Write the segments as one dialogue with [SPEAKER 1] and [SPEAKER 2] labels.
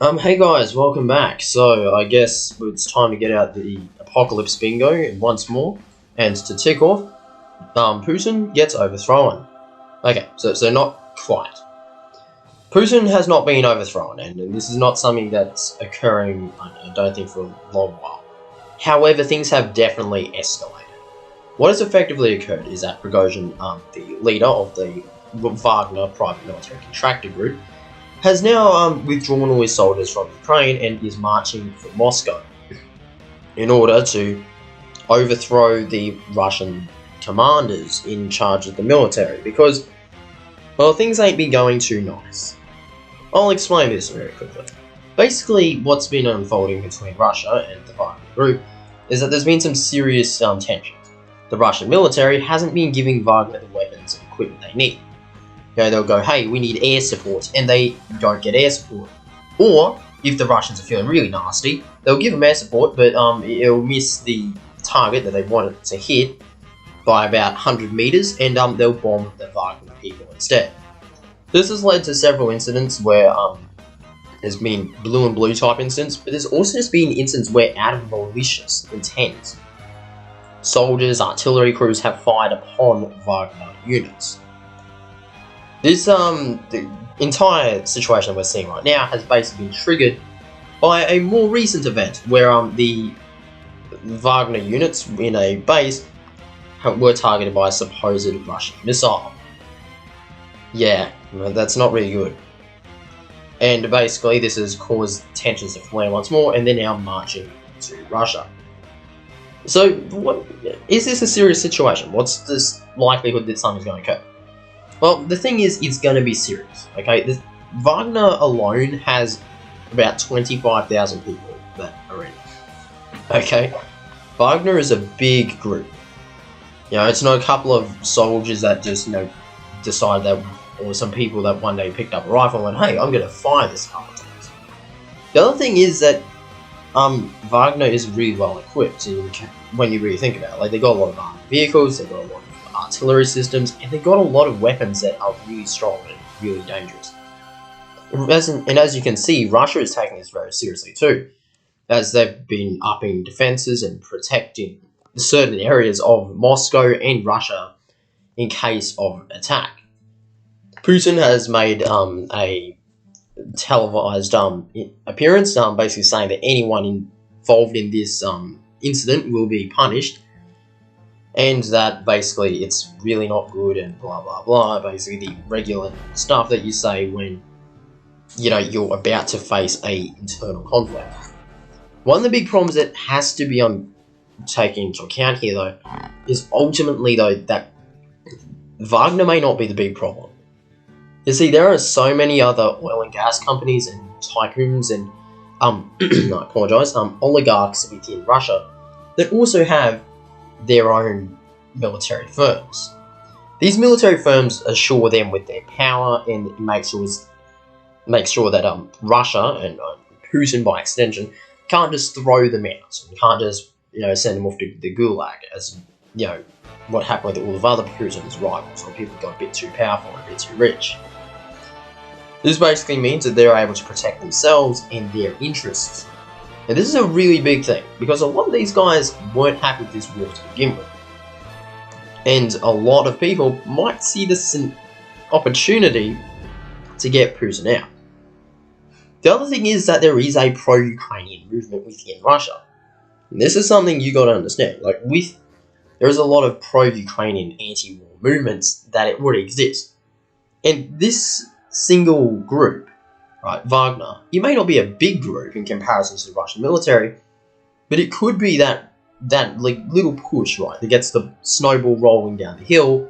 [SPEAKER 1] Hey guys, welcome back. So, I guess it's time to get out the apocalypse bingo once more, and to tick off, Putin gets overthrown. Okay, so not quite. Putin has not been overthrown, and this is not something that's occurring, I don't think, for a long while. However, things have definitely escalated. What has effectively occurred is that Prigozhin, the leader of the Wagner private military contractor group, has now withdrawn all his soldiers from Ukraine and is marching for Moscow in order to overthrow the Russian commanders in charge of the military because, well, things ain't been going too nice. I'll explain this very quickly. Basically, what's been unfolding between Russia and the Wagner group is that there's been some serious tensions. The Russian military hasn't been giving Wagner the weapons and equipment they need. They'll go, hey, we need air support, and they don't get air support. Or, if the Russians are feeling really nasty, they'll give them air support, but it'll miss the target that they want it to hit by about 100 meters, and they'll bomb the Wagner people instead. This has led to several incidents where there's been blue and blue type incidents, but there's also just been incidents where out of malicious intent, soldiers, artillery crews have fired upon Wagner units. This the entire situation we're seeing right now has basically been triggered by a more recent event where the Wagner units in a base were targeted by a supposed Russian missile. Yeah, that's not really good. And basically this has caused tensions to flare once more, and they're now marching to Russia. So, what is this a serious situation? What's this likelihood that something's going to occur? Well, the thing is, it's going to be serious, okay? Wagner alone has about 25,000 people that are in it, okay? Wagner is a big group. It's not a couple of soldiers that just, decide that, or some people that one day picked up a rifle and went, hey, I'm going to fire this couple of times. The other thing is that Wagner is really well equipped when you really think about it. Like, they got a lot of armored vehicles, they got a lot of artillery systems, and they got a lot of weapons that are really strong and really dangerous. And as you can see, Russia is taking this very seriously too, as they've been upping defenses and protecting certain areas of Moscow and Russia in case of attack. Putin has made a televised appearance, basically saying that anyone involved in this incident will be punished, and that basically it's really not good and blah blah blah, basically the regular stuff that you say when you're about to face a internal conflict. One of the big problems that has to be taken into account here though is ultimately though that Wagner may not be the big problem. You see, there are so many other oil and gas companies and tycoons and oligarchs within Russia that also have their own military firms. These military firms assure them with their power and make sure that Russia and Putin by extension can't just throw them out and can't just send them off to the gulag, as what happened with all of other Putin's rivals, when people got a bit too powerful and a bit too rich. This basically means that they're able to protect themselves and their interests. And this is a really big thing, because a lot of these guys weren't happy with this war to begin with. And a lot of people might see this as an opportunity to get Putin out. The other thing is that there is a pro-Ukrainian movement within Russia. And this is something you got to understand. There is a lot of pro-Ukrainian anti-war movements that already exist. And this single group, right, Wagner, it may not be a big group in comparison to the Russian military, but it could be that little push, right, that gets the snowball rolling down the hill,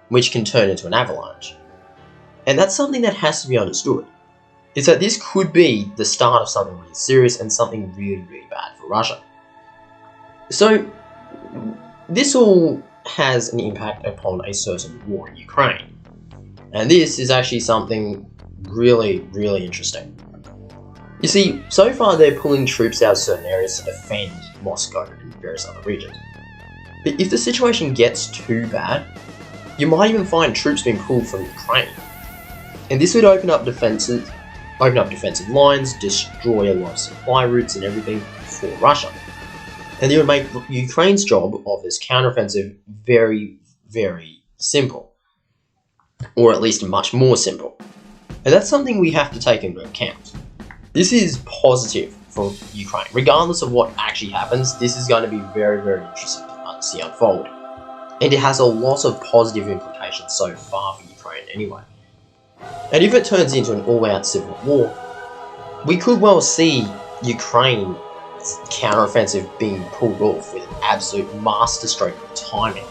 [SPEAKER 1] which can turn into an avalanche. And that's something that has to be understood, is that this could be the start of something really serious and something really, really bad for Russia. So, this all has an impact upon a certain war in Ukraine. And this is actually something really, really interesting. You see, so far they're pulling troops out of certain areas to defend Moscow and various other regions. But if the situation gets too bad, you might even find troops being pulled from Ukraine. And this would open up defenses open up defensive lines, destroy a lot of supply routes and everything for Russia. And it would make Ukraine's job of this counteroffensive very, very simple. Or at least much more simple. And that's something we have to take into account. This is positive for Ukraine. Regardless of what actually happens, this is going to be very, very interesting to see unfold. And it has a lot of positive implications so far for Ukraine anyway. And if it turns into an all-out civil war, we could well see Ukraine's counteroffensive being pulled off with an absolute masterstroke of timing.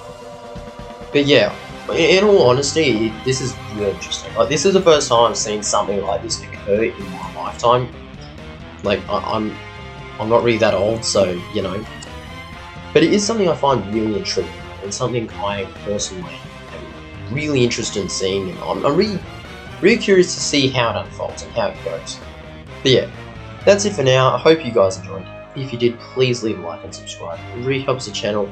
[SPEAKER 1] But yeah, in all honesty, this is really interesting. Like, this is the first time I've seen something like this occur in my lifetime. Like, I'm not really that old, so, you know. But it is something I find really intriguing, and something I personally am really interested in seeing, and I'm really curious to see how it unfolds and how it goes. But yeah, that's it for now. I hope you guys enjoyed. If you did, please leave a like and subscribe. It really helps the channel.